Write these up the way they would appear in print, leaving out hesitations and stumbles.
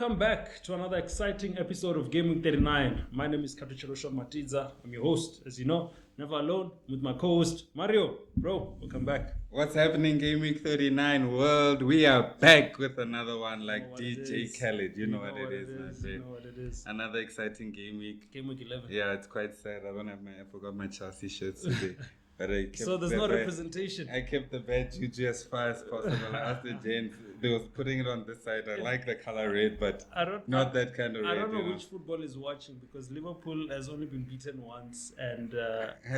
Welcome back to another exciting episode of Game Week 39. My name is Katuchirosha Matiza. I'm your host, as you know, never alone, with my co-host, Mario. Bro, welcome back. What's happening, Game Week 39 world? We are back with another one like DJ Khaled. You know what it is, my friend. You know what it is. Another exciting game week. Game Week 11. Yeah, it's quite sad. I forgot my Chelsea shirts today. But I kept so there's no representation. I kept the bad juju as far as possible. I asked the gents, they was putting it on this side. I like the color red, but not that kind of red. I don't know which football is watching because Liverpool has only been beaten once and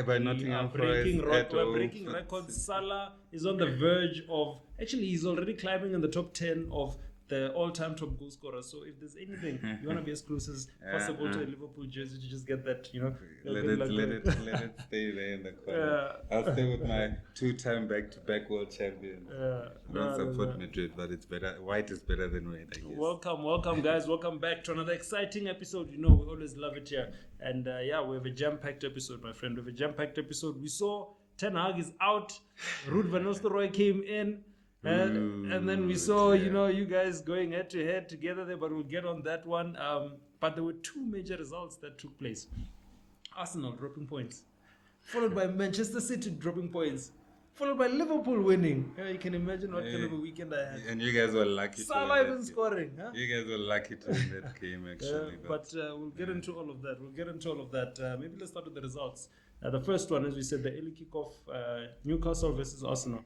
by Nottingham we're breaking records. Salah is on the verge of, actually he's already climbing in the top 10 of the all-time top goal scorer. So if there's anything you want to be as close as possible to a Liverpool jersey to just get that, let it stay there in the corner. I'll stay with my two-time back-to-back world champion. I don't support Madrid, but it's better. White is better than red, I guess. Welcome guys. Welcome back to another exciting episode. We always love it here. And we have a jam-packed episode, my friend. We have a jam-packed episode. We saw Ten Hag is out. Ruud van Nistelrooy came in. And then we saw, you guys going head to head together there, but we'll get on that one. But there were two major results that took place. Arsenal dropping points, followed by Manchester City dropping points, followed by Liverpool winning. You can imagine what kind of a weekend I had. And you guys were lucky Salah even scoring. Huh? You guys were lucky to win that game, actually. But we'll get into all of that. Maybe let's start with the results. The first one, as we said, the early kickoff, Newcastle versus Arsenal.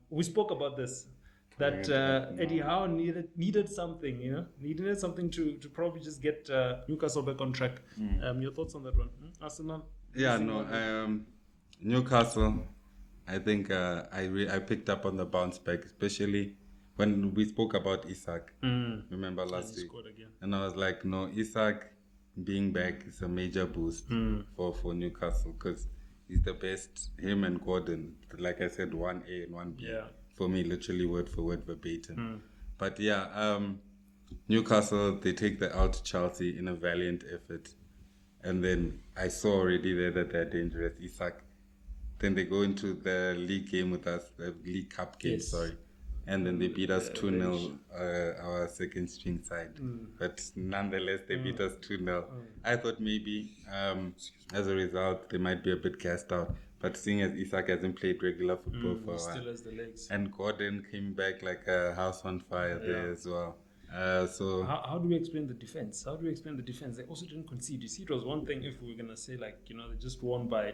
We spoke about this, that Eddie Howe needed something, needed something to probably just get Newcastle back on track. Your thoughts on that one? Arsenal? Yeah, Newcastle, I think I picked up on the bounce back, especially when we spoke about Isak. Remember last week? And I was like, no, Isak being back is a major boost for Newcastle because he's the best. Him and Gordon, like I said, 1A and 1B. Yeah. For me, literally word for word verbatim. But Newcastle, they take the L to Chelsea in a valiant effort. And then I saw already there that they're dangerous. Isak. Then they go into the league game with us, the League Cup game, and then they beat us 2-0, our second string side. But nonetheless, they beat us 2-0. I thought maybe as a result, they might be a bit gassed out. But seeing as Isak hasn't played regular football for a while, still has the legs. And Gordon came back like a house on fire there as well. So how do we explain the defense? They also didn't concede. You see, it was one thing if we were going to say, they just won by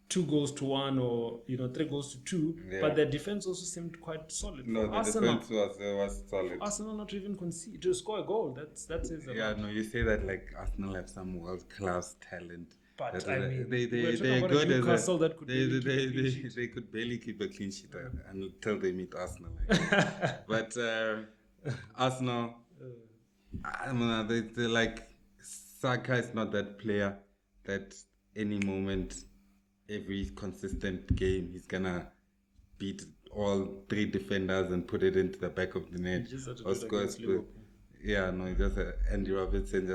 2-1 or 3-2, but their defense also seemed quite solid. No, the defense was solid. Arsenal not even concede to score a goal. That says a lot. No, you say that like Arsenal have some world class talent. But they're good as they could barely keep a clean sheet until they meet Arsenal. But Arsenal, they're like Saka is not that player that any moment. Every consistent game, he's gonna beat all three defenders and put it into the back of the net. Or score a split. Andy Robertson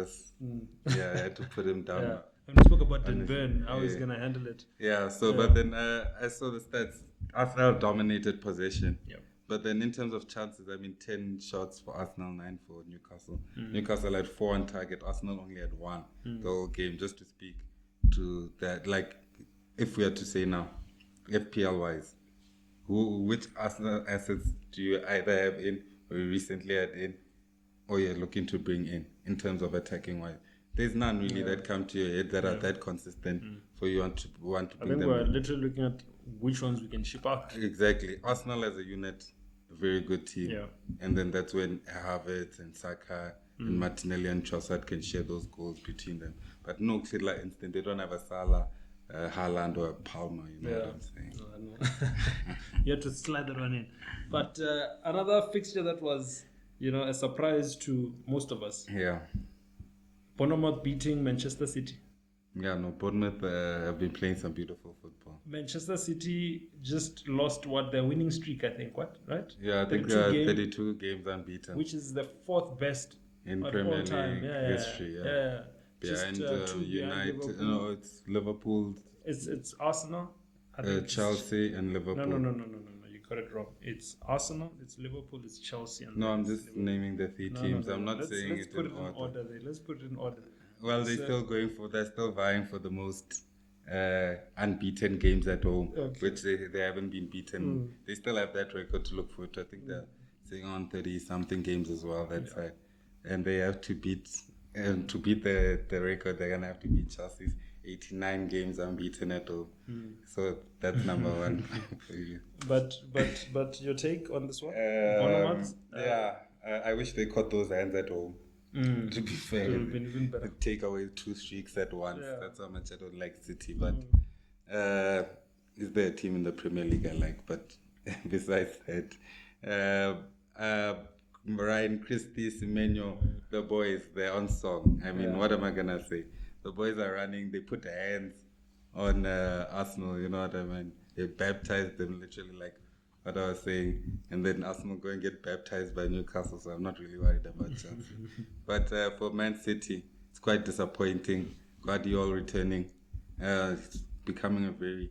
had to put him down. And we spoke about Den Burn, how he's gonna handle it. But then I saw the stats. Arsenal dominated possession. Yep. But then in terms of chances, 10 shots for Arsenal, 9 for Newcastle. Newcastle had 4 on target. Arsenal only had 1 the whole game. Just to speak to that, if we are to say now, FPL-wise, which Arsenal assets do you either have in, or you recently had in, or you're looking to bring in terms of attacking-wise? There's none really that come to your head that are that consistent for you want to bring them in. I think we're literally looking at which ones we can ship out. Exactly. Arsenal as a unit, a very good team. Yeah. And then that's when Havertz and Saka and Martinelli and Trossard can share those goals between them. But no clear instant. They don't have a Salah, Haaland or Palmer, you know what I'm saying? No, I know. You had to slide that one in. But another fixture that was, a surprise to most of us. Yeah. Bournemouth beating Manchester City. Bournemouth have been playing some beautiful football. Manchester City just lost their winning streak, I think, right? Yeah, I think 32 games unbeaten. Which is the 4th best in Premier League history. Behind United, it's Liverpool. It's Arsenal. Chelsea and Liverpool. No. You got it wrong. It's Arsenal, it's Liverpool, it's Chelsea. And No, I'm it's just naming the three teams. I'm not saying let's it put in it order. there. Let's put it in order. Well, they're still vying for the most unbeaten games at home, which they haven't been beaten. They still have that record to look forward to. I think they're sitting on 30-something games as well, that side. And they have to beat, to beat the record, they're going to have to beat Chelsea's 89 games unbeaten at home. So that's number one for you. But your take on this one? I wish they caught those hands at home. To be fair, it would have been even better. Take away 2 streaks at once. Yeah. That's how much I don't like City. But is there a team in the Premier League I like? But besides that, Ryan Christie, Semenyo, the boys, they're on song. I mean, what am I gonna say? The boys are running. They put hands on Arsenal. You know what I mean? They baptized them literally, like what I was saying, and then Arsenal go and get baptized by Newcastle, so I'm not really worried about Chelsea. But for Man City, it's quite disappointing. Guardiola returning, becoming a very,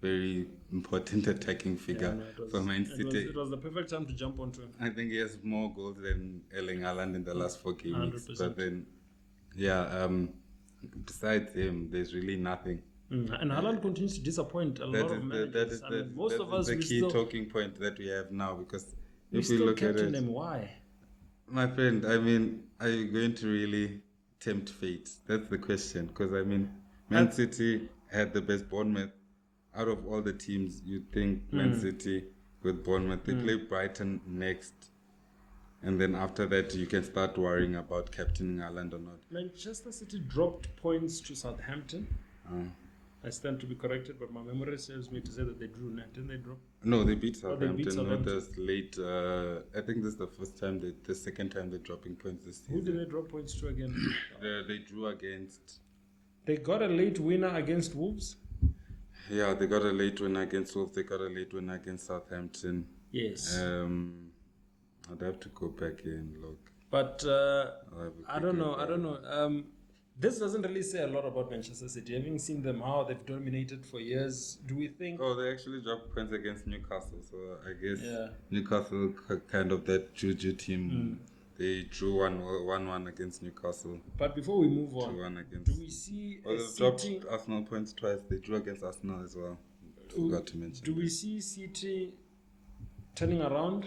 very important attacking figure for Man City. It was the perfect time to jump onto him. I think he has more goals than Erling Haaland in the last 4 games. 100%. But then, besides him, there's really nothing. And Haaland continues to disappoint a lot of managers. Most of us, the key talking point that we have now, because if we still look at captain it, him. Why? my friend, I mean, are you going to really tempt fate? That's the question. Because I mean, Man City had the best Bournemouth out of all the teams. You'd think Man City with Bournemouth, they play Brighton next. And then after that, you can start worrying about captaining Haaland or not. Manchester City dropped points to Southampton. I stand to be corrected, but my memory serves me to say that they drew. Didn't they drop? No, they beat Southampton. They beat Southampton. No, that's late. I think this is the first time, the second time they're dropping points this season. Who did they drop points to again? They drew against... They got a late winner against Wolves. Yeah, they got a late winner against Wolves. They got a late winner against Southampton. Yes. I'd have to go back here and look. But I don't know. This doesn't really say a lot about Manchester City. Having seen them, how they've dominated for years, do we think... Oh, they actually dropped points against Newcastle. So I guess Newcastle, kind of that juju team, they drew 1-1 against Newcastle. But before we move on, 2-1 against... do we see they've dropped Arsenal points twice. They drew against Arsenal as well. Forgot to mention. Do we see City turning around,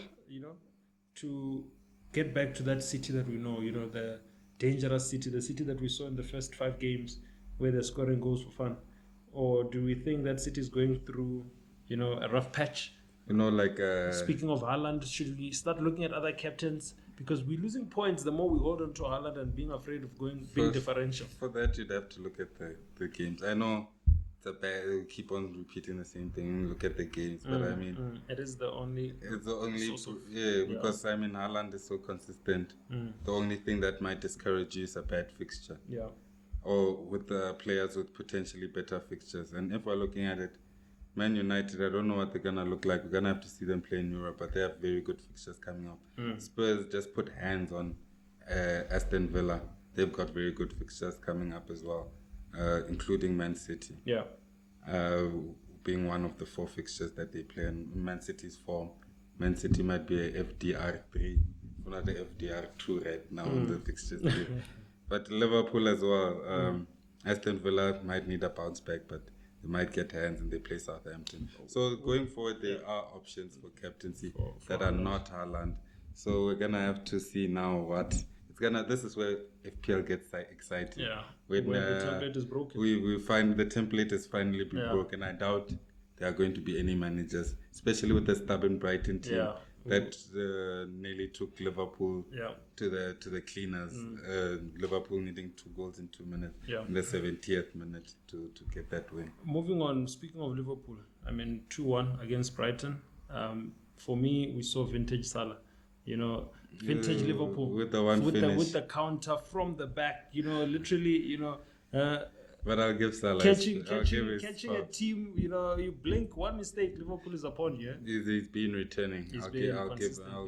to get back to that City that we know, the dangerous City, the City that we saw in the first 5 games where they're scoring goals for fun? Or do we think that City is going through, a rough patch? Speaking of Haaland, should we start looking at other captains? Because we're losing points the more we hold on to Haaland and being afraid of being differential. For that, you'd have to look at the games. I know keep on repeating the same thing, look at the games, but I mean... It is the only... It's the only... because I mean, Haaland is so consistent. The only thing that might discourage you is a bad fixture. Yeah. Or with the players with potentially better fixtures. And if we're looking at it, Man United, I don't know what they're going to look like. We're going to have to see them play in Europe, but they have very good fixtures coming up. Spurs just put hands on Aston Villa. They've got very good fixtures coming up as well. Including Man City. Yeah. Being one of the 4 fixtures that they play in Man City's form. Man City might be a FDR3, not a FDR2 right now in the fixtures. But Liverpool as well. Aston Villa might need a bounce back, but they might get hands and they play Southampton. So going forward, there are options for captaincy that are not Haaland. So we're going to have to see now what... This is where FPL gets exciting. Yeah. When the template is broken. We find the template is finally broken. I doubt there are going to be any managers, especially with the stubborn Brighton team that nearly took Liverpool to the cleaners. Liverpool needing 2 goals in 2 minutes in the 70th minute to get that win. Moving on, speaking of Liverpool, 2-1 against Brighton. For me, we saw vintage Salah. Vintage Liverpool with the counter from the back, literally, but I'll give Salah catching a team, you blink one mistake, Liverpool is upon you. He's been returning. I'll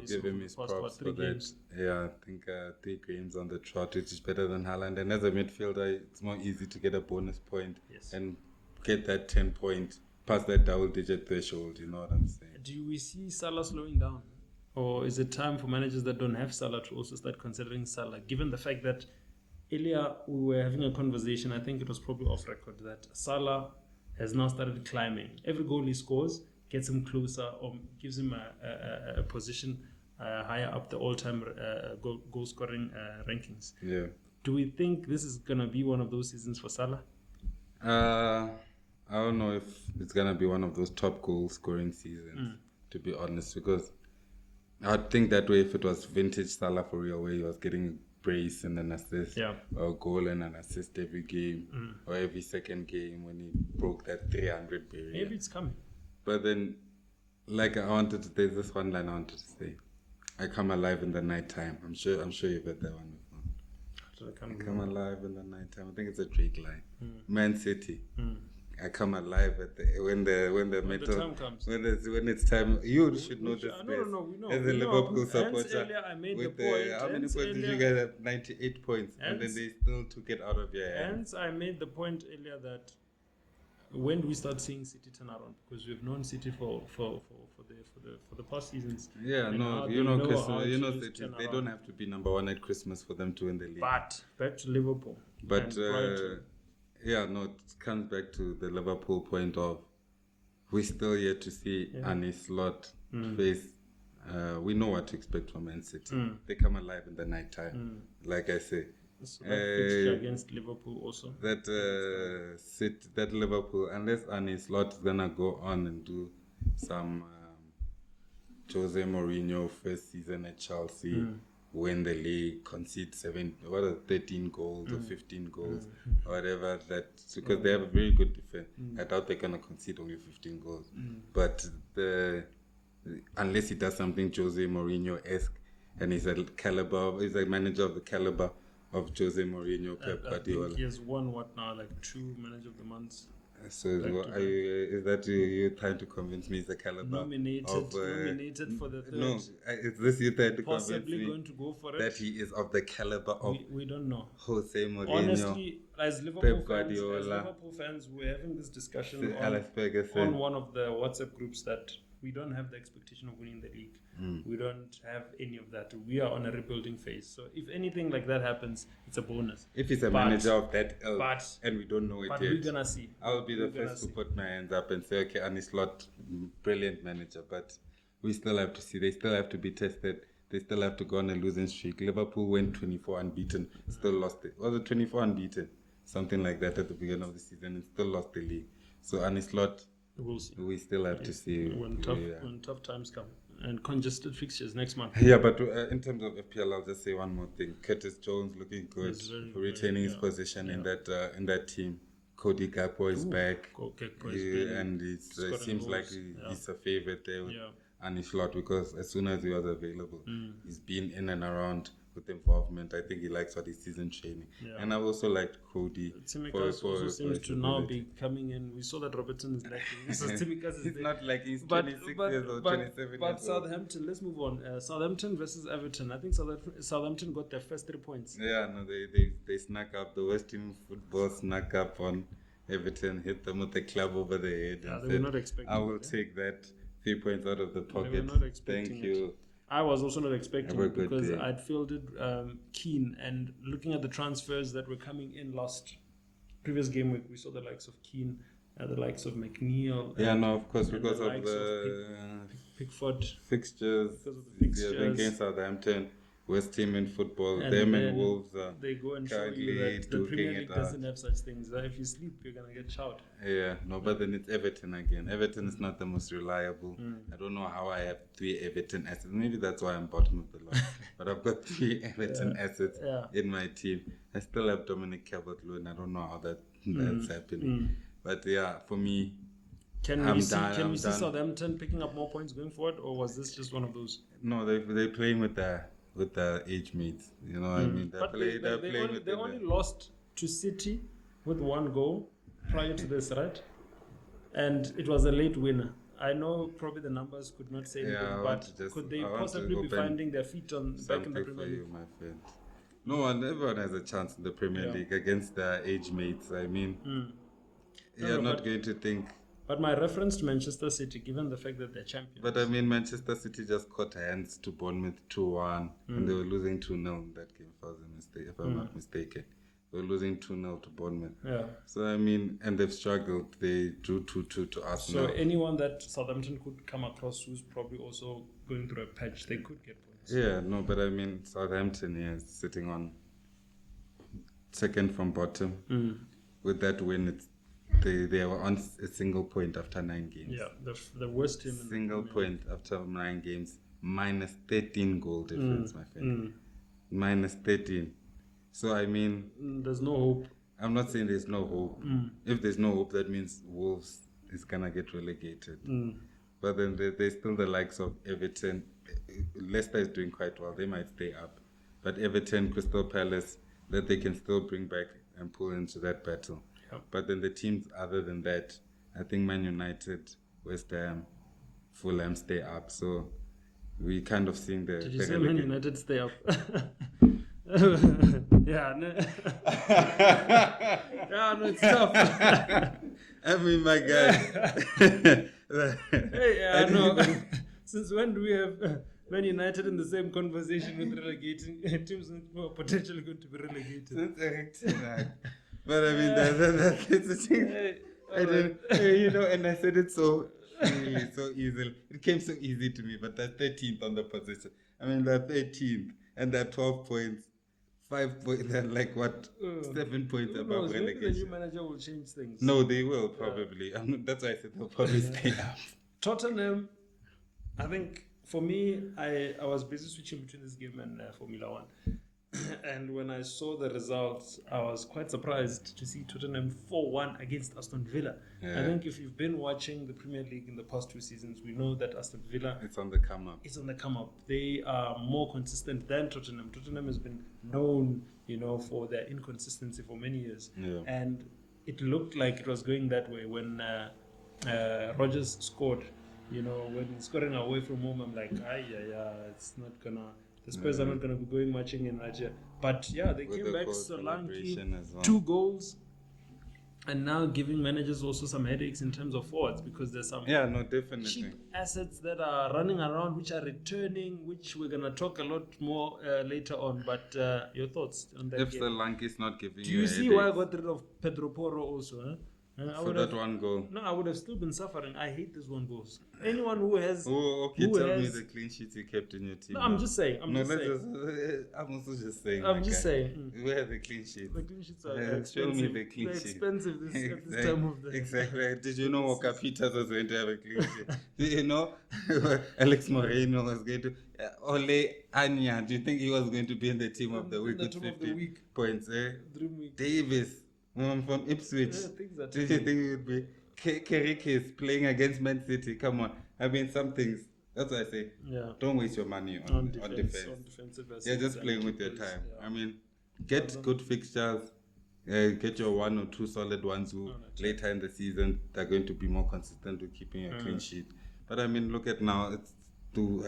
give him his props for that. Yeah, I think 3 games on the trot, which is better than Haaland. And as a midfielder, it's more easy to get a bonus point and get that 10 point past that double-digit threshold. You know what I'm saying? do we see Salah slowing down? Or is it time for managers that don't have Salah to also start considering Salah, given the fact that earlier we were having a conversation, I think it was probably off record, that Salah has now started climbing. Every goal he scores gets him closer or gives him a position higher up the all-time goal scoring rankings. Yeah. Do we think this is going to be one of those seasons for Salah? I don't know if it's going to be one of those top goal scoring seasons, to be honest, because I'd think that way if it was vintage Salah for real, where he was getting brace and an assist, or a goal and an assist every game, or every second game when he broke that 300 barrier. Maybe it's coming. But then, there's this one line I wanted to say. I come alive in the night time. I'm sure you've heard that one before. I come alive in the night time. I think it's a Drake line. Man City. I come alive when the time comes. When it's time. You should know this. No, we know. As a Liverpool supporter, earlier I made with the point. How many points did you guys have? 98 points, and then they still took it out of your hands. Hence, I made the point earlier that when do we start seeing City turn around? Because we've known City for the past seasons. Yeah, no, City, they don't have to be number one at Christmas for them to win the league. But back to Liverpool. But it comes back to the Liverpool point of we're still yet to see Arne Slot face. We know what to expect from Man City. They come alive in the night time, like I say. So that fixture against Liverpool also. That Liverpool, unless Arne Slot is gonna go on and do some Jose Mourinho first season at Chelsea, win the league, concede 13 goals or 15 goals, or whatever. Because they have a very good defense. I doubt they're gonna concede only 15 goals. But unless he does something Jose Mourinho-esque, and he's a manager of the caliber of Jose Mourinho, Pep Guardiola. I think he has won like 2 Manager of the Months. So is that you trying to convince me he's a caliber? Nominated for the third. No, is this you trying to convince me going to go for it? That he is of the caliber of we don't know. Jose Mourinho, honestly, as Liverpool fans, we're having this discussion on one of the WhatsApp groups that we don't have the expectation of winning the league. We don't have any of that. We are on a rebuilding phase. So if anything like that happens, it's a bonus. If he's a manager of that ilk, and we don't know it yet, we're gonna see. I'll be the first to put my hands up and say, okay, Arne Slot, brilliant manager, but we still have to see. They still have to be tested. They still have to go on a losing streak. Liverpool went 24 unbeaten, still lost it. Was it 24 unbeaten? Something like that at the beginning of the season, and still lost the league. So Arne Slot, we'll see. We still have to see when tough times come and congested fixtures next month. Yeah, but in terms of FPL, I'll just say one more thing. Curtis Jones looking good, retaining his position in that team. Cody Gakpo is back, and it seems like he's a favorite there with Arne Slot, because as soon as he was available, he's been in and around with involvement. I think he likes what his season training. And I've also liked Cody. Tsimikas also seems to now be coming in. We saw that Robertson is lacking. So Tsimikas is He's not like he's 26 years old, 27 years old. But Southampton, let's move on. Southampton versus Everton. I think Southampton got their first 3 points. Yeah, no, they snuck up. The West Team football snuck up on Everton, hit them with the club over the head. Yeah, they were not expecting I will take that 3 points out of the pocket. They were not expecting Thank you. I was also not expecting it because I'd fielded Keane, and looking at the transfers that were coming in previous game week, we saw the likes of Keane, the likes of McNeil. Yeah, no, of course, because of the Pickford fixtures. Because of the fixtures. Yeah, against Southampton, West Team in football, them and Wolves are they go and show you that the Premier League doesn't have such things. That if you sleep, you're gonna get shouted. Yeah, no, but then it's Everton again. Everton is not the most reliable. I don't know how I have 3 Everton assets. Maybe that's why I'm bottom of the lot. But I've got 3 Everton assets in my team. I still have Dominic Calvert-Lewin. I don't know how that's happening. But yeah, for me, Can we see Southampton picking up more points going forward, or was this just one of those? No, they're playing with the age mates. You know what I mean? They only lost to City with 1 goal prior to this, right? And it was a late winner. I know probably the numbers could not say anything, but could they possibly be finding their feet back in the Premier League? My friend. No, and everyone has a chance in the Premier League against their age mates. I mean, you're not going to think But my reference to Manchester City, given the fact that they're champions. But I mean, Manchester City just caught hands to Bournemouth 2-1, and they were losing 2-0 in that game, if I'm not mistaken. They were losing 2-0 to Bournemouth. Yeah. So, I mean, and they've struggled. They drew 2-2 to Arsenal. So, anyone that Southampton could come across who's probably also going through a patch, they could get points. Yeah, no, but I mean, Southampton is sitting on second from bottom. With that win, they were on a single point after 9 games. Yeah, the worst team. Single point after 9 games, minus 13 goal difference, my friend. Minus 13. So, I mean... there's no hope. I'm not saying there's no hope. If there's no hope, that means Wolves is going to get relegated. But then there's still the likes of Everton. Leicester is doing quite well. They might stay up. But Everton, Crystal Palace, that they can still bring back and pull into that battle. Yep. But then the teams other than that, I think Man United, West Ham, Fulham stay up. So we kind of seeing the... Did you say Man United stay up? Yeah, no. Yeah, no, it's tough. I mean, my guy. Hey, yeah, no. Since when do we have Man United in the same conversation with relegating teams who are potentially going to be relegated? But I mean, that's the thing. And I said it so easily. It came so easy to me, but they're 13th on the position. I mean, they're 13th, and they're 12 points. 5 points, they're like what? 7 points above relegation. Maybe the new manager will change things. No, they will probably. That's why I said they'll probably stay up. Tottenham, I think for me, I was busy switching between this game and Formula One. And when I saw the results, I was quite surprised to see Tottenham 4-1 against Aston Villa. Yeah. I think if you've been watching the Premier League in the past 2 seasons, we know that Aston Villa... It's on the come up. It's on the come up. They are more consistent than Tottenham. Tottenham has been known, for their inconsistency for many years. Yeah. And it looked like it was going that way when Rodgers scored. When scoring away from home, I'm like, it's not gonna... The Spurs are not going to be going marching in right here. But yeah, they came back Solanke, well. 2 goals, and now giving managers also some headaches in terms of forwards because there's some cheap assets that are running around which are returning, which we're going to talk a lot more later on. But your thoughts on that? If Solanke is not giving you see why I got rid of Pedro Porro also? Huh? For that 1 goal. No, I would have still been suffering. I hate this 1 goal. Anyone who has... Oh, okay, tell me the clean sheets you kept in your team. No, I'm just saying. I'm also just saying. I'm just saying. Where are the clean sheets? The clean sheets are expensive. Show me the clean sheets. They're expensive at this time of the... Exactly. Did you know Walker Peters was going to have a clean sheet? Did you know Alex Moreno was going to... Ole Anya, do you think he was going to be in the team of the week with 50 points? Dream week. Davis. From Ipswich. Do you think it would be Kerikis playing against Man City? Come on. I mean, some things. That's what I say. Yeah. Don't waste your money on defense. On defensive just playing with your time. Yeah. I mean, get good fixtures. Get your 1 or 2 solid ones who later in the season they're going to be more consistent with keeping a clean sheet. But I mean, look at now. It's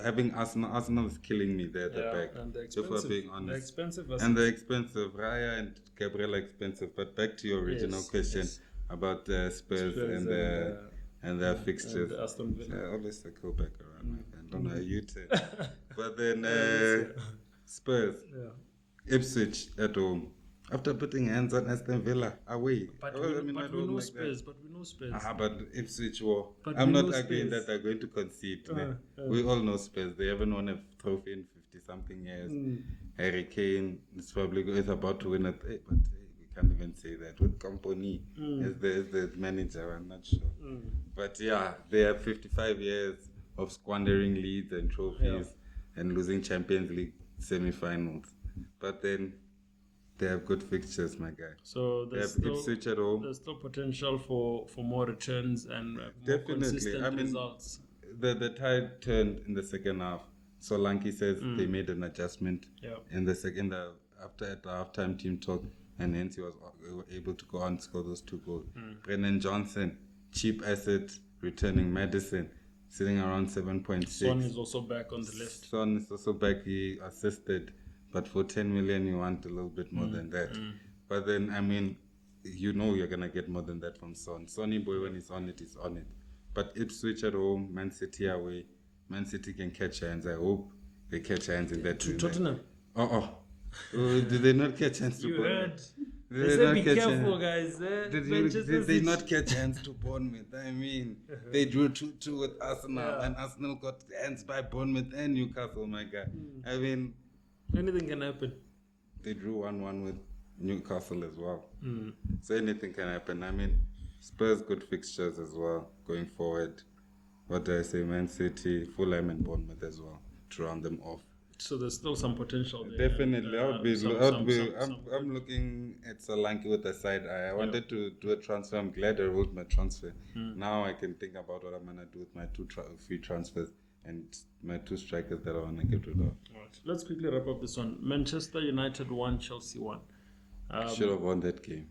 having Arsenal. Arsenal is killing me there at the back. And they're expensive. Being honest. They're expensive. And they're expensive. Raya and Gabriel are expensive. But back to your original question about Spurs and their fixtures. And Aston Villa. I always circle back around. I don't know how you tell. But then Spurs, Ipswich at home. After putting hands on Aston Villa away. But we know Spurs. But Ipswich war. I'm not arguing that they're going to concede. We all know Spurs. They haven't won a trophy in 50-something years. Harry Kane is probably about to win it. But we can't even say that. With Company as the manager, I'm not sure. But yeah, they have 55 years of squandering leads and trophies and losing Champions League semi-finals. But then they have good fixtures, my guy. So there's Ipswich at home. There's still potential for more returns and more consistent results. The tide turned in the second half. Solanke says they made an adjustment in the second after at the halftime team talk, and hence he was able to go on and score those 2 goals. Brennan Johnson, cheap asset, returning Madison, sitting around 7.6. Son is also back on the left. Son is also back. He assisted. But for 10 million, you want a little bit more than that. But then, I mean, you're going to get more than that from Son. Sonny Boy, when he's on it, he's on it. But Ipswich at home, Man City away. Man City can catch hands. I hope they catch hands in that. To Tottenham. Oh, did they not catch hands to You Bournemouth? heard. Did They they said not be catch careful, hands? guys. Did they not catch hands to Bournemouth? I mean, they drew 2-2 with Arsenal, and Arsenal got hands by Bournemouth and Newcastle, my guy. I mean, anything can happen. they drew 1-1 with Newcastle as well. So anything can happen. I mean, Spurs good fixtures as well going forward. What do I say? Man City, Fulham, and Bournemouth as well to round them off. So there's still some potential there. Definitely, I'm looking at Solanke with a side eye. I wanted to do a transfer. I'm glad I wrote my transfer. Now I can think about what I'm gonna do with my two free transfers and my 2 strikers that I wanna get rid of. Right. Let's quickly wrap up this one. Manchester United 1, Chelsea 1. Should have won that game.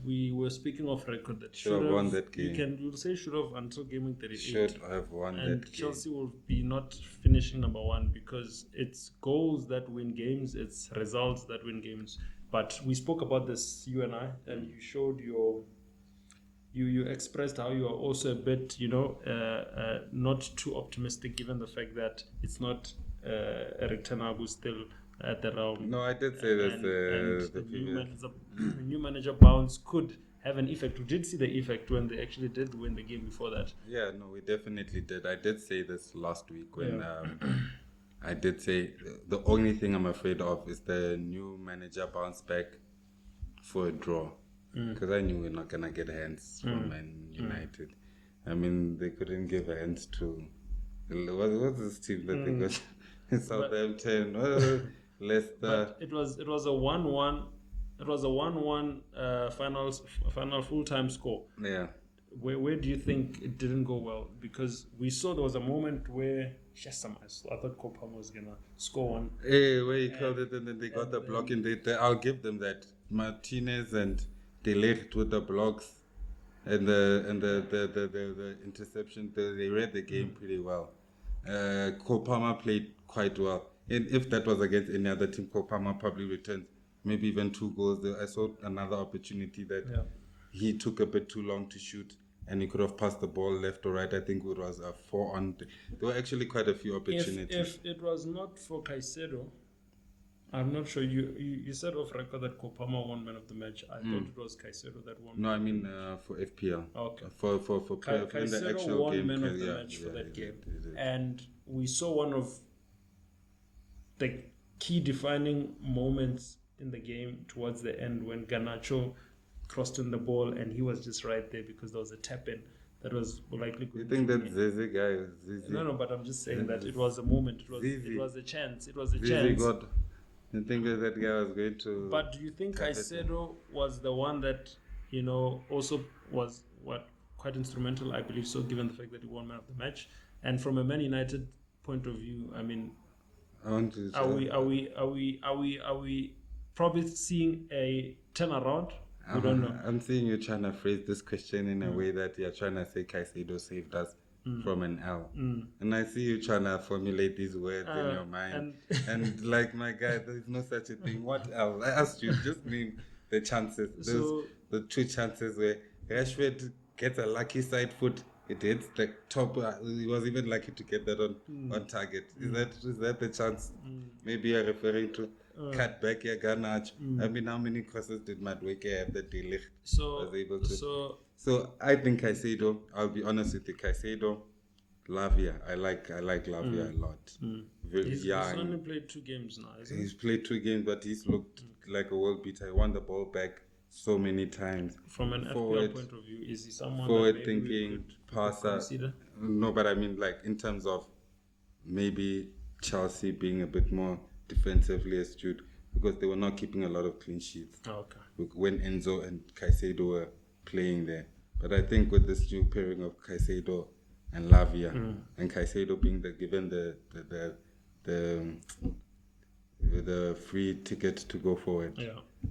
We were speaking of record that Should have won that game. You'll say should have until game week 38. Should have won that and game. Chelsea will be not finishing number 1 because it's goals that win games, it's results that win games. But we spoke about this, you and I, and you showed you expressed how you are also a bit, not too optimistic given the fact that it's not Eric Ten Hag who's still at the realm. No, I did say this. The new manager bounce could have an effect. We did see the effect when they actually did win the game before that. Yeah, no, we definitely did. I did say this last week when I did say the only thing I'm afraid of is the new manager bounce back for a draw. Because I knew we're not going to get hands from Man United. I mean, they couldn't give hands to... What's this team that they got? Southampton, Leicester. But it was a 1-1. It was a 1-1 final full-time score. Yeah. Where do you think it didn't go well? Because we saw there was a moment where I thought Kopama was gonna score one. Hey, where he called it, and then they got the block in there. I'll give them that. Martinez and De Ligt with the blocks and the interception. They read the game pretty well. Kopama played quite well. And if that was against any other team, Kopama probably returned maybe even 2 goals. I saw another opportunity that he took a bit too long to shoot, and he could have passed the ball left or right. I think it was a 4-on. There were actually quite a few opportunities. If it was not for Caicedo, I'm not sure. You said off record that Kopama won man of the match. I thought it was Caicedo that won. No, I mean for FPL. Okay. For in the actual won game. Man of the match for that game, and we saw one of the key defining moments in the game towards the end when Garnacho crossed in the ball and he was just right there because there was a tap in that was likely good. You think that Zeze guy is Zeze? No, but I'm just saying that it was a moment. It was a chance. It was a Zeze chance. God. You think that guy was going to... But do you think Caicedo was the one that, also was quite instrumental? I believe so, given the fact that he won man of the match. And from a Man United point of view, I mean, are we probably seeing a turnaround? I don't know. I'm seeing you trying to phrase this question in a way that you're trying to say Caicedo saved us from an L. And I see you trying to formulate these words in your mind. And like, my guy, there's no such a thing. What L? I asked you, just name the chances. The 2 chances where Rashford gets a lucky side foot. It hits the top. He was even lucky to get that on target. Is that the chance? Maybe you're referring to cut back here, Garnacho. I mean, how many crosses did Madueke have that De Ligt was able to? So I think Caicedo, I'll be honest with you, Caicedo, Lavia. I like Lavia a lot. Very young. He's only played 2 games now, isn't he? He's played 2 games, but he's looked like a world beater. He won the ball back so many times. From an FPL point of view, is he someone forward that thinking passer? Consider? No, but I mean, like, in terms of maybe Chelsea being a bit more defensively astute, because they were not keeping a lot of clean sheets when Enzo and Caicedo were playing there. But I think with this new pairing of Caicedo and Lavia, and Caicedo being given the free ticket to go forward,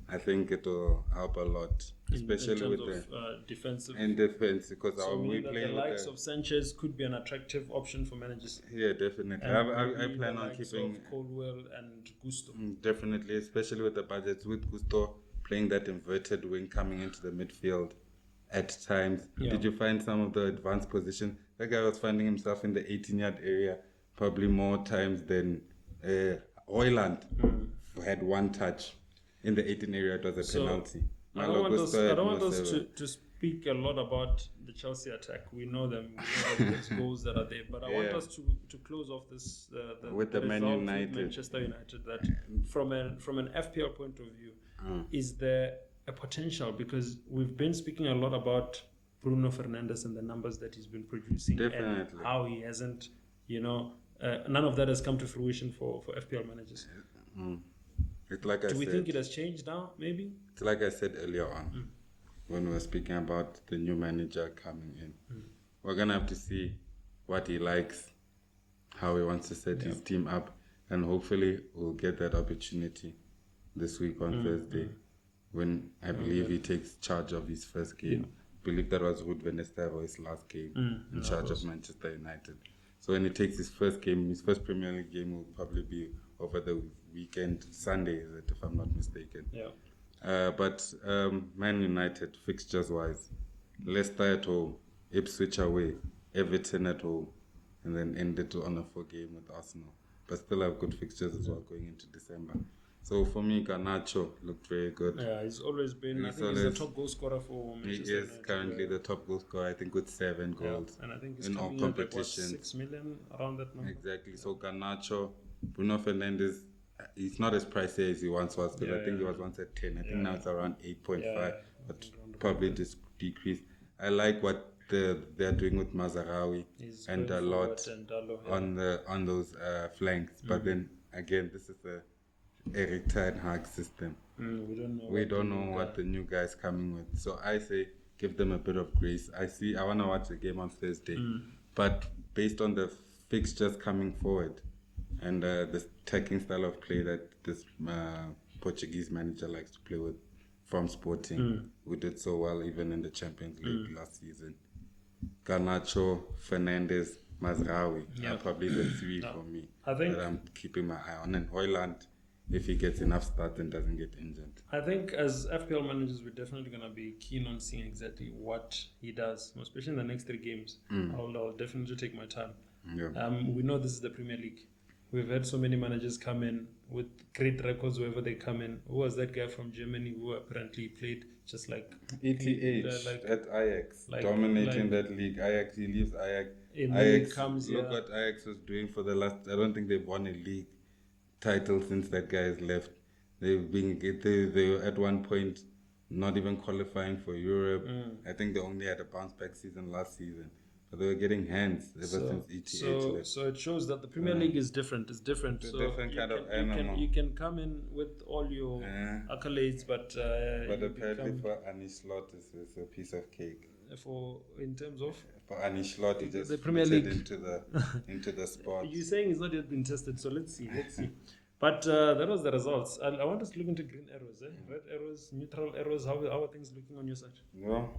I think it will help a lot, especially in with terms of defensive and defense, because we play the likes of Sanchez could be an attractive option for managers. Yeah, definitely. I plan on keeping Caldwell and Gusto. Definitely, especially with the budgets, with Gusto playing that inverted wing coming into the midfield at times. Did you find some of the advanced position? That guy was finding himself in the 18-yard area probably more times than Haaland had one touch. In the 18 area, it was a penalty. I don't want us to speak a lot about the Chelsea attack. We know them. We know those goals that are there. But I want us to close off this with the Man United. With Manchester United. That from an FPL point of view, is there a potential? Because we've been speaking a lot about Bruno Fernandes and the numbers that he's been producing. Definitely. And how he hasn't, none of that has come to fruition for FPL managers. Do we think it has changed now, maybe? It's like I said earlier on, when we were speaking about the new manager coming in. We're going to have to see what he likes, how he wants to set his team up, and hopefully we'll get that opportunity this week on Thursday, when I believe he takes charge of his first game. I believe that was Ruud van Nistelrooy's last game in charge of Manchester United. So when he takes his first game, his first Premier League game will probably be over the weekend, Sunday, is it, if I'm not mistaken. But Man United, fixtures-wise, Leicester at home, Ipswich away, Everton at home, and then ended on a 4-game with Arsenal. But still have good fixtures as well going into December. So for me, Garnacho looked very good. Yeah, he's always been, I think he's the top goal scorer for Manchester He is currently the top goal scorer, I think, with 7 goals. And I think he's in all competitions. 6 million, around that number. Exactly. So Garnacho, Bruno Fernandes, he's not as pricey as he once was, because I think he was once at 10. I think now it's around 8.5, but probably just decreased. I like what they're doing with Mazarawi and a lot on those flanks. But then again, this is a Eric Ten Hag system. We don't know what the new guy's coming with. So I say give them a bit of grace. I want to watch the game on Thursday, but based on the fixtures coming forward and the attacking style of play that this Portuguese manager likes to play with from Sporting, who did so well even in the Champions League last season. Garnacho, Fernandes, Mazraoui are probably the 3 for me that I'm keeping my eye on. And Haaland, if he gets enough starts and doesn't get injured. I think as FPL managers, we're definitely going to be keen on seeing exactly what he does, especially in the next 3 games. I'll definitely take my time. We know this is the Premier League. We've had so many managers come in with great records wherever they come in. Who was that guy from Germany who apparently played just like ETH at Ajax, dominating that league. Ajax, he leaves Ajax. Look what Ajax was doing for the last. I don't think they've won a league title since that guy has left. They were at one point not even qualifying for Europe. I think they only had a bounce back season last season. But they were getting hands ever since ETH left. So it shows that the Premier League is different. It's different. It's a different kind of animal. You can come in with all your accolades, but apparently for Anish Slot, it's a piece of cake. In terms of? For Anish Slot, he just the Premier League into the sport. You're saying it's not yet been tested, so let's see. But that was the results. I want us to look into green arrows, red arrows, neutral arrows. How are things looking on your side? Well,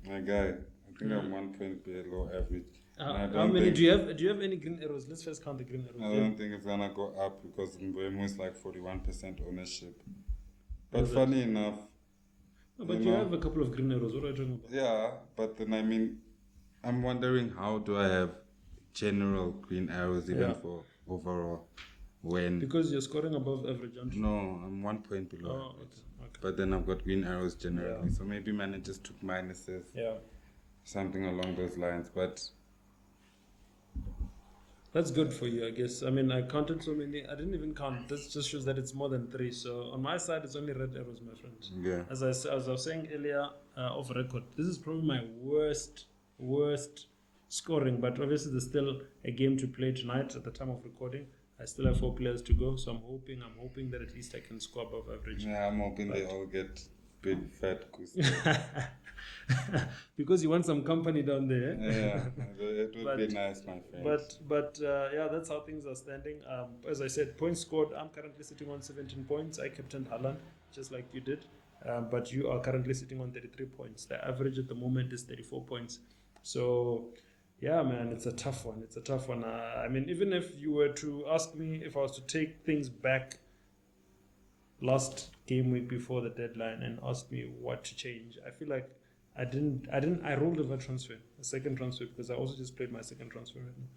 my guy, I think I'm 1 point below average. How many do you have? Do you have any green arrows? Let's first count the green arrows. I don't think it's gonna go up because Mbeumo is like 41% ownership. But funny enough. No, but you have a couple of green arrows. What are you talking about? Yeah, but then I'm wondering how do I have general green arrows even for overall when because you're scoring above average, aren't you? No, I'm 1 point below average. Okay. But then I've got green arrows generally. So maybe managers took minuses. Something along those lines, but that's good for you, I guess. I mean, I counted so many. I didn't even count. This just shows that it's more than 3. So on my side, it's only red arrows, my friend. Yeah. As I was saying earlier, off record, this is probably my worst scoring. But obviously, there's still a game to play tonight at the time of recording. I still have 4 players to go, so I'm hoping that at least I can score above average. Yeah, I'm hoping they all get big fat goose. Because you want some company down there. Yeah, it would be nice, my friend. But that's how things are standing. As I said, points scored. I'm currently sitting on 17 points. I captained Haaland, just like you did. But you are currently sitting on 33 points. The average at the moment is 34 points. So, yeah, man, it's a tough one. I mean, even if you were to ask me if I was to take things back last game week before the deadline and ask me what to change, I feel like I rolled over a second transfer, because I also just played my second transfer right now.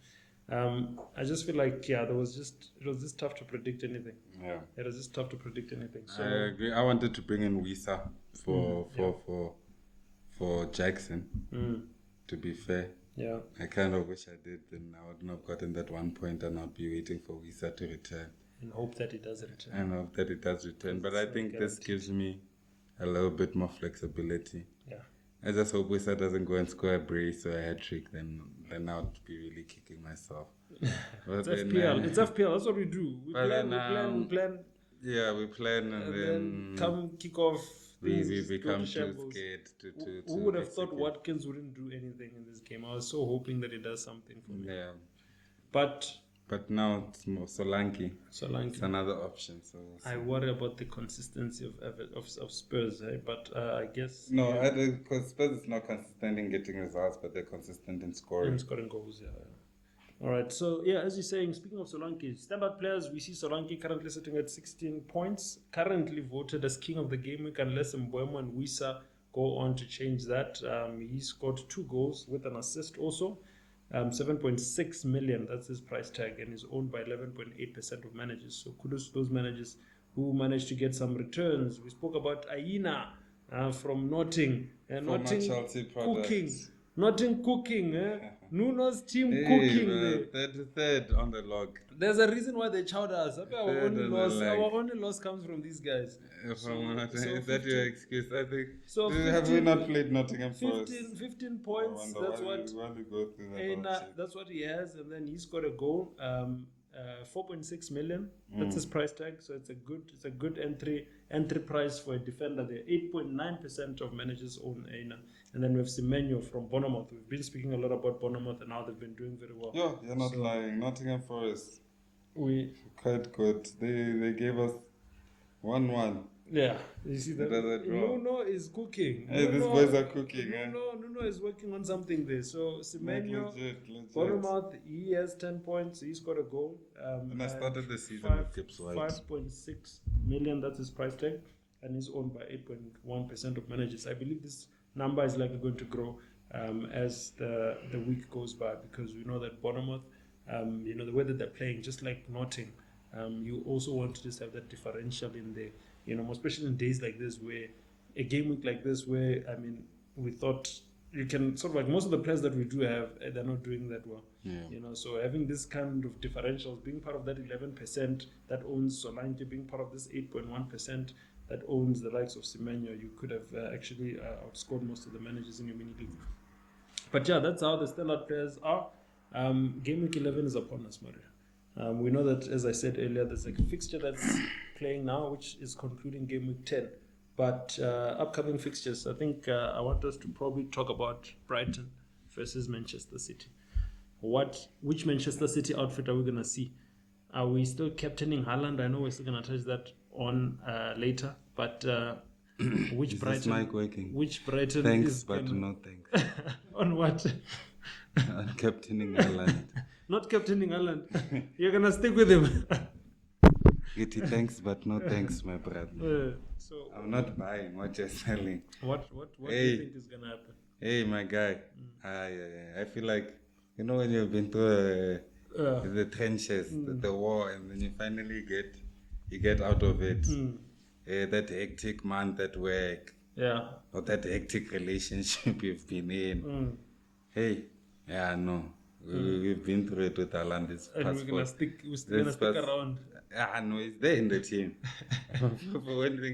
I just feel like, it was just tough to predict anything. Yeah. It was just tough to predict anything. So I agree. I wanted to bring in Wisa for Jackson. To be fair. Yeah. I kind of wish I did. Then I wouldn't have gotten that 1 point, and I'd be waiting for Wisa to return. And hope that it does return. And hope that it does return. But I think this gives me a little bit more flexibility. Yeah. I just hope Wisa doesn't go and score a brace or a hat trick. Then I would be really kicking myself. It's FPL. It's FPL. That's what we do. We plan. Yeah, we plan, and then come kick off. We become too scared to. Who would have thought Watkins wouldn't do anything in this game? I was so hoping that he does something for me. Yeah. But now it's more Solanke. Solanke. It's another option. So I worry about the consistency of Spurs, but I guess no, because Spurs is not consistent in getting results, but they're consistent in scoring. In scoring goals, yeah. All right, so as you're saying, speaking of Solanke, standout players, we see Solanke currently sitting at 16 points, currently voted as king of the game week, unless Mbeumo and Wisa go on to change that. He scored 2 goals with an assist also. 7.6 million, that's his price tag, and is owned by 11.8% of managers. So kudos to those managers who managed to get some returns. We spoke about Aina from Notting, Notting cooking, Nuno's team cooking. Third on the log. There's a reason why they chowed us. Our only loss comes from these guys. Is that your excuse? I think. So have we not played Nottingham Forest? 15 points. That's what he has, and then he scored a goal. 4.6 million. That's his price tag. So it's a good entry price for a defender there. 8.9% of managers own Aina. And then we have Semenyo from Bournemouth. We've been speaking a lot about Bournemouth, and now they've been doing very well. Yeah, you're not lying. Nottingham Forest. We quite good. They gave us 1-1. Yeah, you see that. Nuno is cooking. Hey, these boys are cooking. Nuno is working on something there. So Semenyo, Bournemouth, he has 10 points. He scored a goal. And I started the season with Gibbs White. 5.6 million. That's his price tag, and he's owned by 8.1% of managers. I believe this number is likely going to grow as the week goes by, because we know that Bournemouth, the way that they're playing, just like Nottingham, you also want to just have that differential in there. Especially in days like this, where a game week like this, where we thought you can sort of like most of the players that we do have, they're not doing that well. Yeah. So having this kind of differentials, being part of that 11% that owns Solanke, being part of this 8.1% that owns the likes of Semenyo, you could have actually outscored most of the managers in your mini league. But yeah, that's how the standout players are. Game week 11 is upon us, Mario. We know that, as I said earlier, there's like a fixture that's playing now, which is concluding game week 10. But upcoming fixtures, I think I want us to probably talk about Brighton versus Manchester City. Which Manchester City outfit are we going to see? Are we still captaining Haaland? I know we're still going to touch that on later. But which Brighton? Mic working? Which Brighton? Thanks, but no thanks. On what? On captaining Haaland. Not captaining Haaland. You're going to stick with him. Gitty, thanks, but no thanks, my brother. So I'm not buying what you're selling. What do you think is going to happen? Hey, my guy. I feel like, when you've been through the trenches, the war, and then you finally get out of it. That hectic month at work. Yeah. Or that hectic relationship you've been in. We've been through it with Haaland. And we're going to stick around. No, he's there in the team.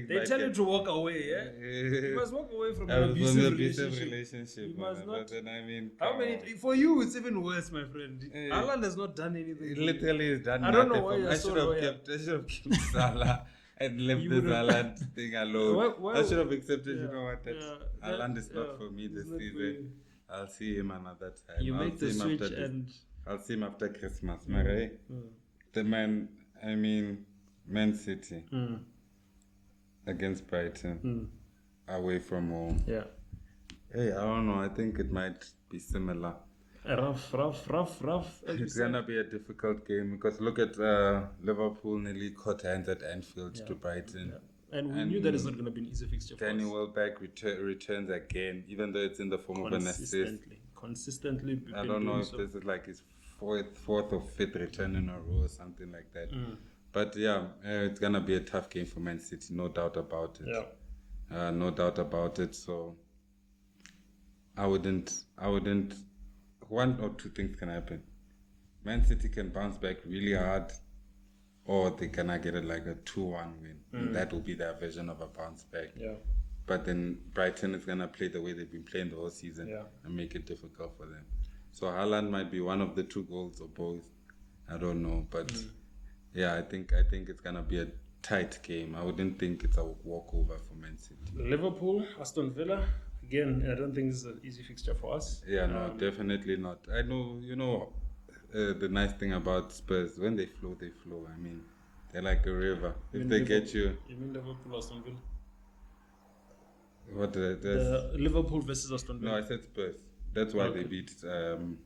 They tell you to walk away, yeah? You must walk away from an abusive relationship. You must not. How many? For you, it's even worse, my friend. Haaland has not done anything. He literally has done nothing. I don't know why you're so loyal. I should have kept Salah and left the Haaland thing alone. I should have accepted, Haaland is not for me this season. I'll see him another time. You make the switch and... I'll see him after Christmas. The Man City against Brighton away from home. Yeah. Hey, I don't know. I think it might be similar. Rough. It's gonna be a difficult game because look at Liverpool nearly caught hands at Anfield to Brighton. And we knew that it's not going to be an easy fixture for Danny us. Welbeck returns again, even though it's in the form of an assist. Consistently. I don't know if this is like his fourth or fifth return in a row or something like that. But yeah, it's gonna be a tough game for Man City, no doubt about it. Yeah. No doubt about it. So I wouldn't. One or two things can happen. Man City can bounce back really hard, or they cannot get it like a 2-1 win. And that will be their version of a bounce back. Yeah. But then Brighton is gonna play the way they've been playing the whole season and make it difficult for them. So Haaland might be one of the 2 goals or both. I don't know, but yeah, I think it's gonna be a tight game. I wouldn't think it's a walkover for Man City. Liverpool, Aston Villa. Again, I don't think this is an easy fixture for us. Yeah, no, definitely not. I know, the nice thing about Spurs, when they flow, they flow. I mean, they're like a river. If they get you... You mean Liverpool, Aston Villa? What the Liverpool versus Aston Villa? No, I said Spurs. That's why they beat Aston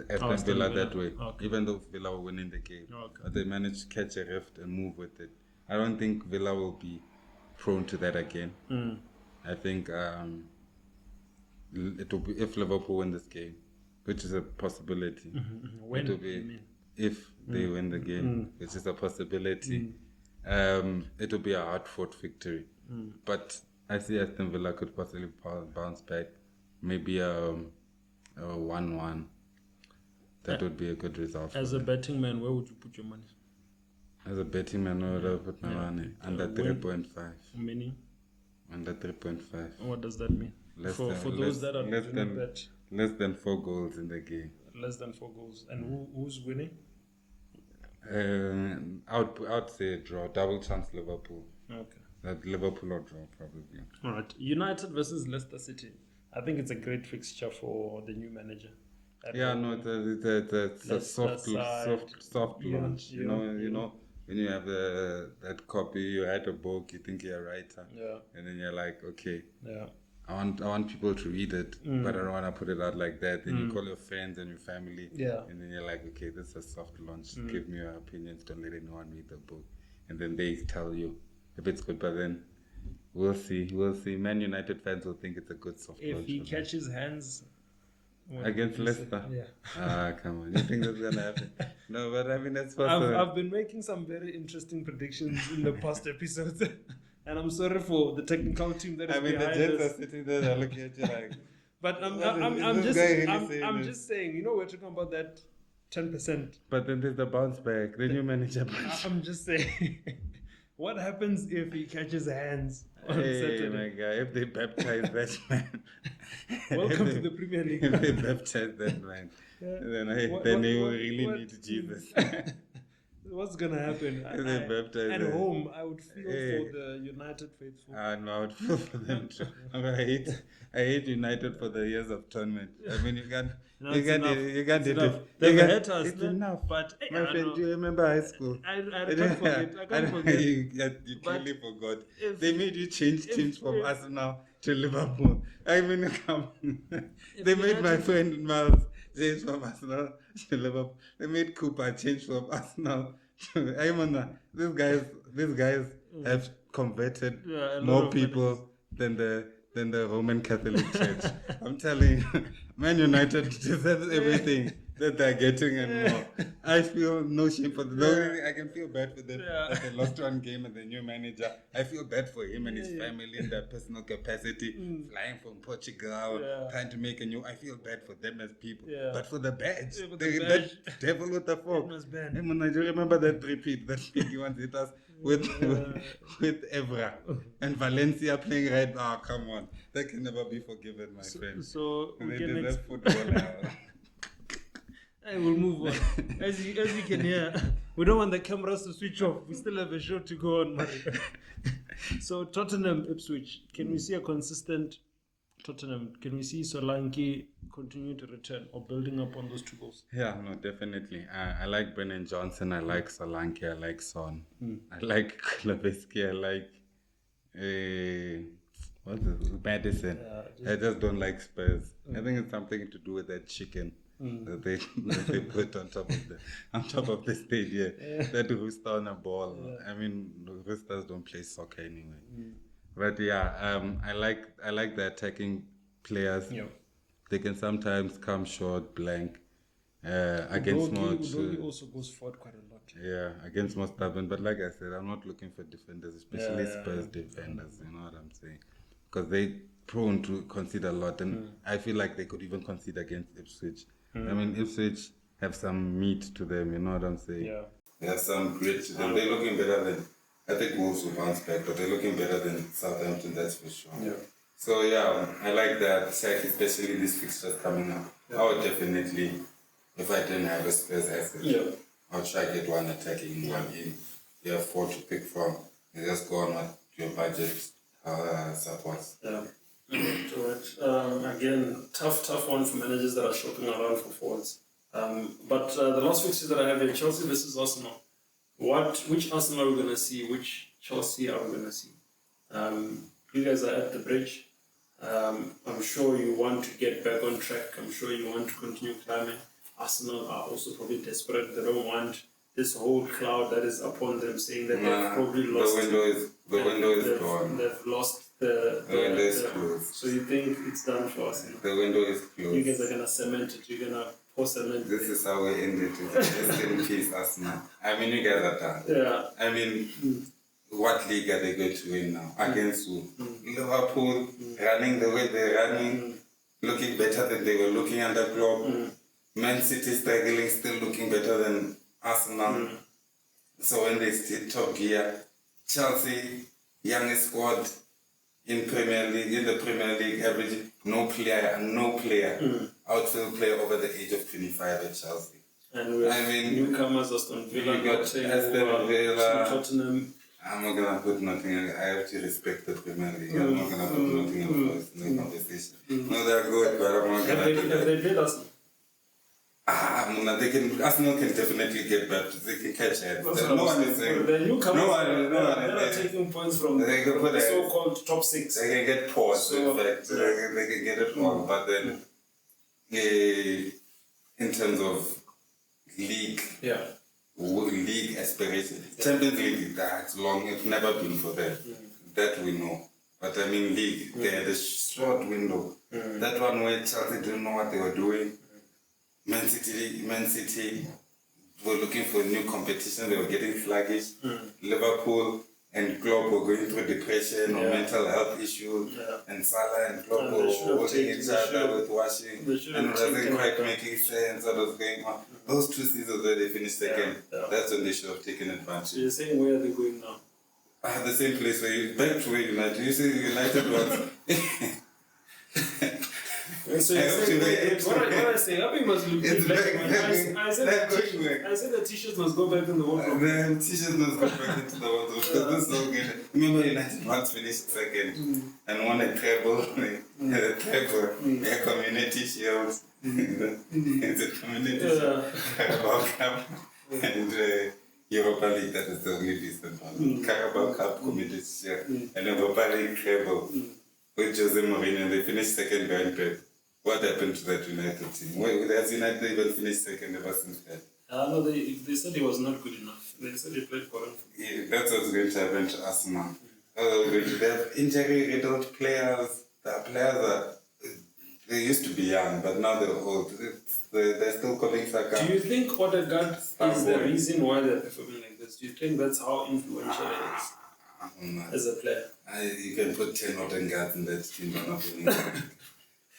Aston Villa Villa that way. Okay. Even though Villa were winning the game. Okay. But they managed to catch a rift and move with it. I don't think Villa will be prone to that again. I think it will be if Liverpool win this game, which is a possibility. When? It will be if they win the game, which is a possibility. It will be a hard-fought victory. But I see Aston Villa could possibly bounce back. Maybe a 1-1. That would be a good result. As a betting man, where would you put your money? As a betting man, where would I put my money? Under 3.5. Meaning? Under 3.5. What does that mean? For those that are less than 4 goals in the game. Less than 4 goals. And who's winning? I'd say a draw. Double chance Liverpool. Okay. That Liverpool or draw probably. All right. United versus Leicester City. I think it's a great fixture for the new manager. It's a soft launch. You know, when you have that copy, you write a book, you think you're a writer, and then you're like, okay, I want people to read it, but I don't want to put it out like that. Then you call your friends and your family, and then you're like, okay, this is a soft launch. Give me your opinions. Don't let anyone read the book, and then they tell you if it's good. But then we'll see. Man United fans will think it's a good soft launch. If he catches hands. Against Leicester? Come on. You think that's going to happen? No, but I mean, that's possible. I've been making some very interesting predictions in the past episodes. And I'm sorry for the technical team that is behind us. I mean, the Jets are sitting there, they're looking at you like... But I'm just saying, we're talking about that 10%. But then there's the bounce back, the new manager. I'm just saying... What happens if he catches hands on Saturday? My guy, if they baptize that man. Welcome to the Premier League. If they baptize that man, then he will really need Jesus. What's going to happen? At home, I would feel for the United faithful. No, I would feel for them too. I hate United for the years of tournament. I mean, you can't do it. They've hurt us. It's enough. But my friend, do you remember high school? I can't forget. You clearly forgot. They made you change teams from Arsenal to Liverpool. I mean, come on. They made my friend Miles change from Arsenal to Liverpool. They made Cooper change from Arsenal to... I mean, these guys have converted more people than the Roman Catholic Church. I'm telling you, Man United deserves everything that they're getting and more. I feel no shame for them. The only thing I can feel bad for them that they lost one game and the new manager. I feel bad for him and his family in their personal capacity, flying from Portugal, trying to make a new... I feel bad for them as people. But for the badge, that devil with the fork. Hey, man, I do remember that repeat, that he once hit us with Evra and Valencia playing right now. Oh, come on. That can never be forgiven, my friend. So they deserve football now. I will move on. As you can hear, we don't want the cameras to switch off. We still have a show to go on, Mario. So Tottenham, Ipswich. Can we see a consistent Tottenham? Can we see Solanke continue to return or building up on those 2 goals? Yeah, no, definitely. I like Brennan Johnson. I like Solanke. I like Son. I like Kulavetsky. I like Madison. I just don't like Spurs. I think it's something to do with that chicken. that they put on top of the stage. Yeah, that rooster on a ball. I mean, roosters don't play soccer anyway. But yeah, I like the attacking players. Yeah. They can sometimes come short, blank. Against Udogi also goes forward quite a lot. yeah, against more stubborn. But like I said, I'm not looking for defenders, especially Spurs defenders. You know what I'm saying? Because they prone to concede a lot, and I feel like they could even concede against Ipswich. I mean, Ipswich have some meat to them. You know what I'm saying? Yeah. They have some grit to them. They're looking better than I think Wolves will bounce back, but they're looking better than Southampton. That's for sure. Yeah. So yeah, I like that, especially these fixtures coming up. I would definitely, if I didn't have a Spurs asset, I'll try to get one attacking, one in. You have 4 to pick from. You just go on what your budget supports. Yeah. Again, tough one for managers that are shopping around for forwards. But the last fixture that I have here, Chelsea versus Arsenal. Which Arsenal are we going to see? Which Chelsea are we going to see? You guys are at the bridge. I'm sure you want to get back on track. I'm sure you want to continue climbing. Arsenal are also probably desperate. They don't want this whole cloud that is upon them, saying that they've probably lost. The window is gone. They've lost the window is closed. So you think it's done for us? The window is closed. You guys are gonna cement it. You're gonna pour cement. This is how we end it. Just in peace, Arsenal. I mean, you guys are done. Yeah. I mean, what league are they going to win now? Against who? Liverpool, running the way they're running, looking better than they were looking under Klopp. Man City struggling, still looking better than Arsenal. So when they stay top gear, Chelsea, youngest squad in the Premier League, average no player, outfield player over the age of 25 at Chelsea. And with newcomers, Aston Villa, you got Aston Villa, Tottenham. I'm not gonna put Nottingham. I have to respect the Premier League. I'm not gonna put Nottingham first in the conversation. No, they're good, but I'm not gonna. Have they played Arsenal? Arsenal can definitely get back. They can catch it. No one is saying. The newcomers, no one is taking points from the so-called top 6. They can get paused. So, in fact, they can get it all. But then, in terms of league, league aspiration, Champions League, that's long. It's never been for them. That we know. But I mean, league, they had a short window. That one where Chelsea didn't know what they were doing. Man City were looking for new competition. They were getting sluggish. Liverpool and Klopp were going through depression or mental health issues. And Salah and Klopp were working each other with washing. And it wasn't quite making sense what was going on. Those 2 seasons where they finished second, that's when they should have taken advantage. So you're saying where are they going now? The same place where back to where United. You see United once. So what I say, I think must look back. I said the t-shirts must go back in the wardrobe. The t-shirts must go back into the wardrobe because this is so good. Remember United once finished second and won a treble, a community shield, it's a community shield, Carabao Cup, and Europa League. That is the only decent one. Carabao Cup, community shield, and Europa League treble. With Jose Mourinho, they finished second behind Pep. What happened to that United team? Has United even finished second ever since that? No, they said he was not good enough. They said he played for them. Yeah, that's what's going to happen to Arsenal. They have injury-riddled players. The players they used to be young, but now they're old. They're still calling Saka. Do you think Odegaard is the reason why they're performing like this? Do you think that's how influential it is as a player? You can put 10 Odegaards in that team, but not winning that league.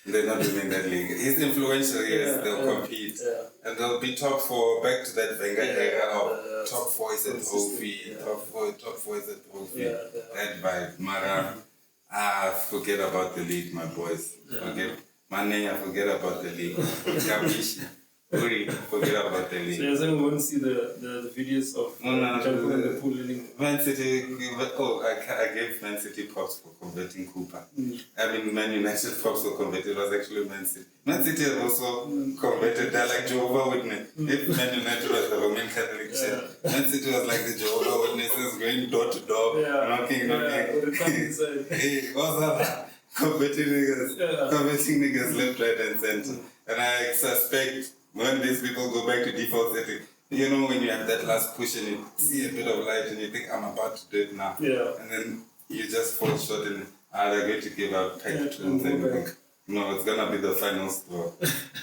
They're not winning that league. He's influential, yes, they'll compete. And they'll be top 4, back to that Wenger era of top 4 is a trophy, top four is a trophy. That vibe. Mara, forget about the league, my boys. Forget about the league. Gabishi. Forget about the league. So you're saying we won't see the videos of jumping in the pool anymore? Man City, I gave Man City props for converting Cooper. I mean, Man United props for converting, it was actually Man City. Man City has also converted, they're like Jehovah's Witness. If Man United was the Roman Catholic Church, Man City was like the Jehovah's Witnesses going door to door, knocking. Hey, what's that? converting niggas Mm. left, right, and center. And I suspect when these people go back to default setting, you know, when you have that last push and you see a bit of light and you think, I'm about to do it now. Yeah. And then you just fall short and they're going to give up pack Yeah, tools and and go you back. think, no, it's gonna be the final score.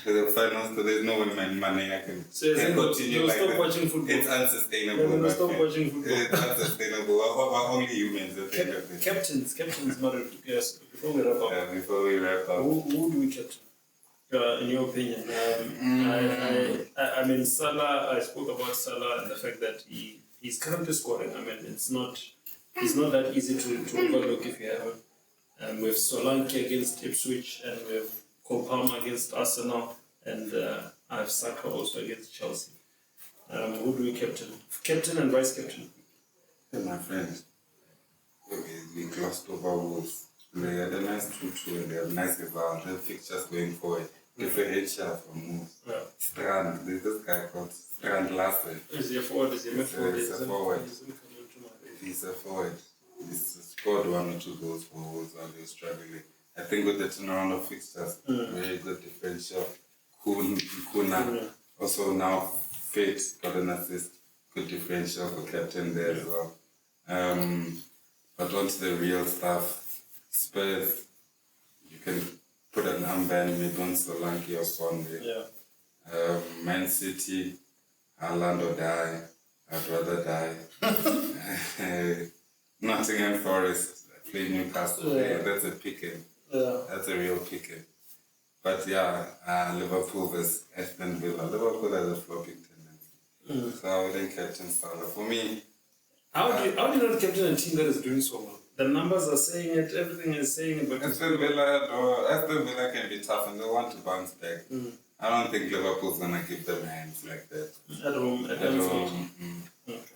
The final score, there's no way money I can, So you think continue you'll like stop that. watching football? It's unsustainable. You're gonna my stop friend. watching football. It's unsustainable. Only humans will think of this. Captains, Mario, yes, before we wrap up, Before we wrap up. who do we captain? In your opinion, I mean, Salah. I spoke about Salah and the fact that he's currently scoring. I mean, it's not that easy to overlook if you haven't. We have Solanke against Ipswich, and we have Cole Palmer against Arsenal, and I have Saka also against Chelsea. Who do we captain? Captain and vice captain. My friend, we glossed over Wolves. They had a nice 2-2 and they have nice results. The fixtures going forward. Differentials from Wolves. Yeah. Strand, there's this guy called Strand Larsen. Is he a forward? Is he a midfielder? He's a forward. He's He's a forward. He's scored 1 or 2 goals for Wolves while they were struggling. I think with the turnaround of fixtures, very good differential. Kuna also now fit, got an assist, good differential for captain there as well. But onto the real stuff, Spurs, you can put an armband maybe on Solanke or Sunday. Yeah. Man City, Haaland or die. I'd rather die. Nottingham Forest, play Newcastle. Yeah. That's a picking. Yeah. That's a real picking. But yeah, Liverpool versus Aston Villa. Liverpool has a flopping tendency. So I wouldn't captain Salah. For me, How do you not captain a team that is doing so well? The numbers are saying it, everything is saying it, but Aston Villa can be tough and they want to bounce back. I don't think Liverpool's gonna give them hands like that. at home, at Anfield.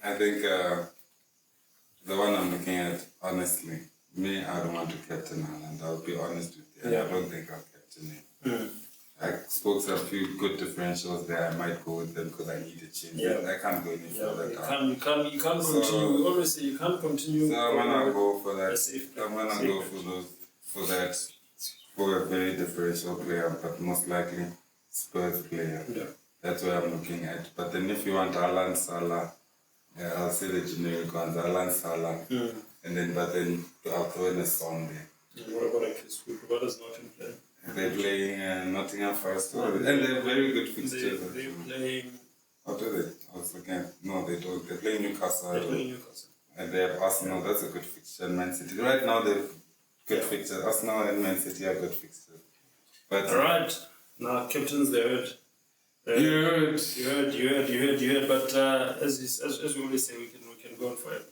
I think the one I'm looking at, honestly, me, I don't want to captain Haaland. I'll be honest with you. Yeah. I don't think I'll captain him. I spoke to a few good differentials there. I might go with them because I need a change. Yeah. I can't go any further down. You can't continue. We always say you can't continue. So I'm gonna go for that. a safe play. I'm gonna Safe go play. for a very differential player, but most likely Spurs player. Yeah. That's what I'm looking at. But then if you want Haaland, Salah, I'll say the generic ones, Haaland, Salah, but then I'll throw in a song there. And what about like Chris Wood? What does Nottingham play? They're playing Nottingham Forest, and they're very good fixtures. They're playing. What do they? I was looking at, no, they don't. They're playing Newcastle. They're playing Newcastle. And they have Arsenal, that's a good fixture, and Man City. Right now, they've good fixtures. Arsenal and Man City are good fixtures. But All right. Now, captains, they heard. You heard. But as we always say, we can go on forever.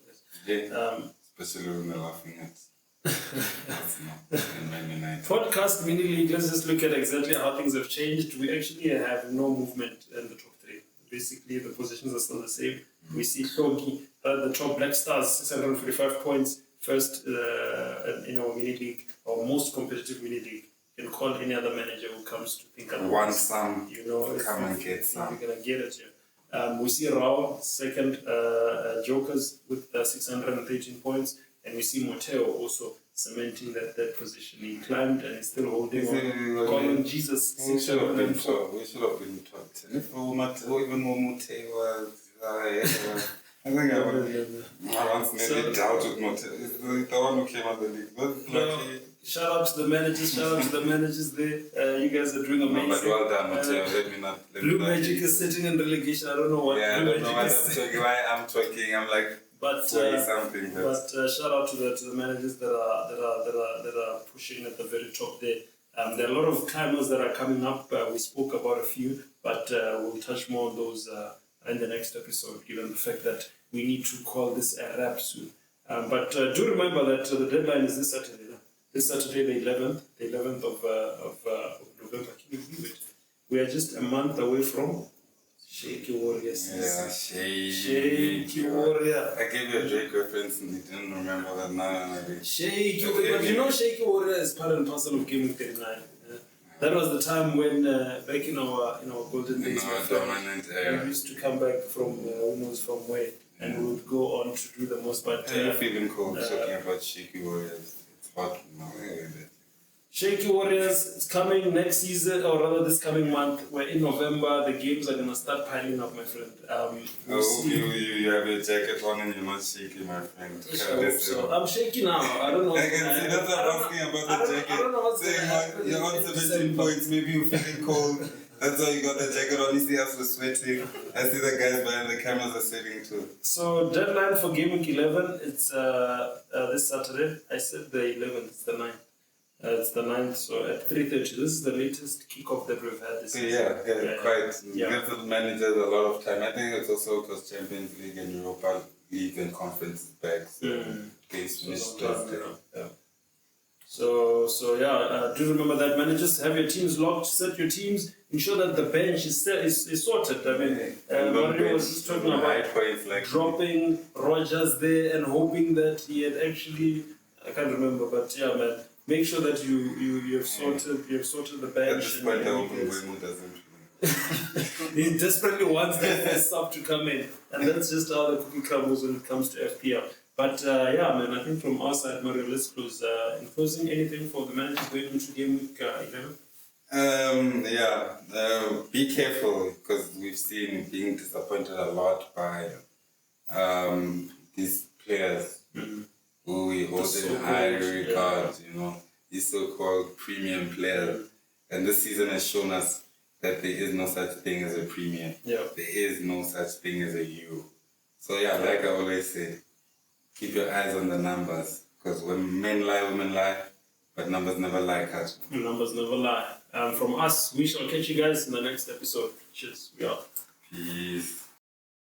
yeah, especially when they're laughing at Arsenal and Man United. Podcast mini league. Let's just look at exactly how things have changed. We actually have no movement in the top 3. Basically, the positions are still the same. We see Shogi at the top, Black Stars, 645 points, first in our mini league, our most competitive mini league. You can call any other manager who comes to think about Want some, you know, come and get some. You're gonna get it here. We see Rao second, Jokers with 613 points, and we see Moteo also cementing that position. He climbed and he's still holding on. Calling Jesus. We should have been 604. top 10. If even more Moteo was, I think I once nearly doubted Moteo. The one who came out of the league. But luckily, Shout out to the managers there. You guys are doing amazing. but well done, Moteo. Let me not. Blue Magic is sitting in relegation. I don't know what. Yeah, I Blue don't know Magic what is. I'm talking. Why I'm talking. I'm like But 40 something. But shout out to the managers that are pushing at the very top there. There are a lot of climbers that are coming up. We spoke about a few, but we'll touch more on those in the next episode, given the fact that we need to call this a wrap soon. But do remember that the deadline is this Saturday. This Saturday, the 11th of November. Can you believe it? We are just a month away from Shaky Warriors. Yeah, Shaky Warrior. I gave you a Drake reference and you didn't remember that now. Shaky Warrior. But you know Shaky Warrior is part and parcel of Gaming 39. That was the time when back in our golden days, dominant era. we used to come back from who knows from where, and we would go on to do the most. But Are you feeling cold talking about Shaky Warriors? It's hot now. Shaky Warriors, it's coming next season, or rather this coming month. We're in November. The games are going to start piling up, my friend. I hope you have your jacket on and you're not shaky, my friend. So I'm shaky now. I don't know. I can see that's what I'm asking about the jacket. I don't know what's Saying going to happen. you're on 17 points, maybe you're feeling cold. That's why you got the jacket on. You see us were sweating. I see the guys behind the cameras are sweating too. So deadline for game week 11, it's this Saturday. I said the 11th, it's the 9th. It's the 9th, so at 3:30. This is the latest kickoff that we've had this season. Yeah, quite. Yeah. Gives the managers a lot of time. I think it's also because Champions League and Europa League and Conference is back. So games finished Thursday. So do remember that, managers, have your teams locked, set your teams, ensure that the bench is sorted. I mean, Mario was just talking about dropping Rogers there and hoping that he had actually, I can't remember, but yeah, man, make sure that you have sorted the bench. At this point, I hope Mbeumo doesn't. He desperately wants the first sub to come in, and that's just how the cookie crumbles when it comes to FPL. But yeah, man, I think from our side, Mario, let's close. In closing, anything for the managers going into game week 11? Be careful because we've seen being disappointed a lot by these players who we hold in high regard, you know, these so-called premium players. And this season has shown us that there is no such thing as a premium. Yeah. There is no such thing as a you. So yeah, like I always say, keep your eyes on the numbers, because when men lie, women lie, but numbers never lie, Kaja. Numbers never lie. From us, we shall catch you guys in the next episode. Cheers. We out. Peace.